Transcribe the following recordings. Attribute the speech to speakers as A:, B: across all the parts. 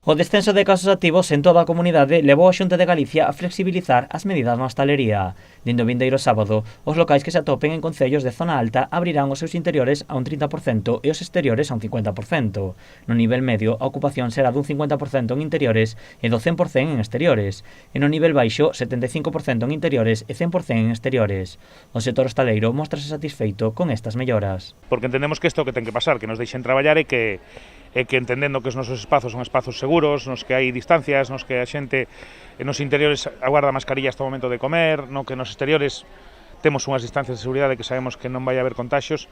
A: O descenso de casos activos en toda a comunidade levou a Xunta de Galicia a flexibilizar as medidas na hostalería. Dende o vindeiro sábado, os locais que se atopen en concellos de zona alta abrirán os seus interiores a un 30% e os exteriores a un 50%. No nivel medio, a ocupación será dun 50% en interiores e do 100% en exteriores. E no nivel baixo, 75% en interiores e 100% en exteriores. O sector hostaleiro mostrase satisfeito con estas melloras.
B: Porque entendemos que isto que ten que pasar, que nos deixen traballar e que entendendo que os nosos espazos son espazos seguros, nos que hai distancias, nos que a xente nos interiores aguarda mascarillas todo o momento de comer, no que nos exteriores temos unhas distancias de seguridade que sabemos que non vai haber contaxios,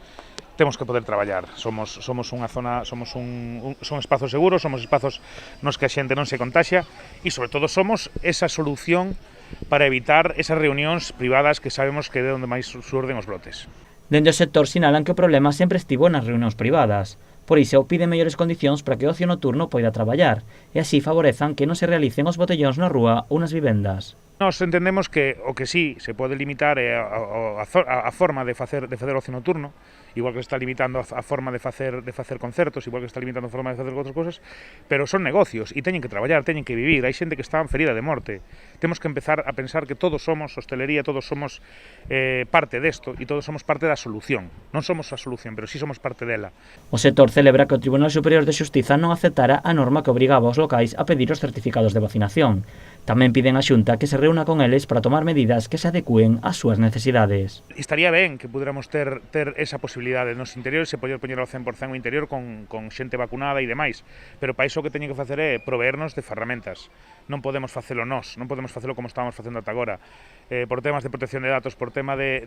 B: temos que poder traballar. Somos unha zona, son espazos seguros, somos espazos nos que a xente non se contaxia e sobre todo somos esa solución para evitar esas reunións privadas que sabemos que é onde máis surden os brotes.
A: Dende o sector sinalan que o problema sempre estivo nas reunións privadas. Por iso, piden mellores condicións para que o ocio nocturno poida traballar e así favorezan que non se realicen os botellóns na rúa ou nas vivendas.
B: Nós entendemos que o que sí se pode limitar é a forma de facer ocio nocturno, igual que se está limitando a forma de facer concertos, igual que se está limitando a forma de facer outras cousas, pero son negocios e teñen que traballar, teñen que vivir, hai xente que está ferida de morte. Temos que empezar a pensar que todos somos hostelería, todos somos parte desto e todos somos parte da solución. Non somos a solución, pero sí somos parte dela.
A: O sector celebra que o Tribunal Superior de Xustiza non aceptara a norma que obrigaba aos locais a pedir os certificados de vacinación. Tamén piden á Xunta que se reúna con eles para tomar medidas que se adecúen ás súas necesidades.
B: Estaría ben que puderamos ter esa posibilidade nos interiores e poder poñer ao 100% o interior con xente vacunada e demais, pero para iso o que teñen que facer é proveernos de ferramentas. Non podemos facelo nós, non podemos facelo como estábamos facendo ata agora, por temas de protección de datos, por tema de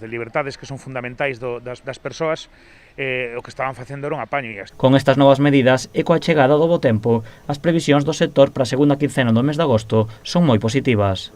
B: libertades que son fundamentais das persoas, o que estaban facendo era un apaño.
A: Con estas novas medidas e coa chegada do bo tempo, as previsións do sector para a segunda quincena do mes de agosto son moi positivas.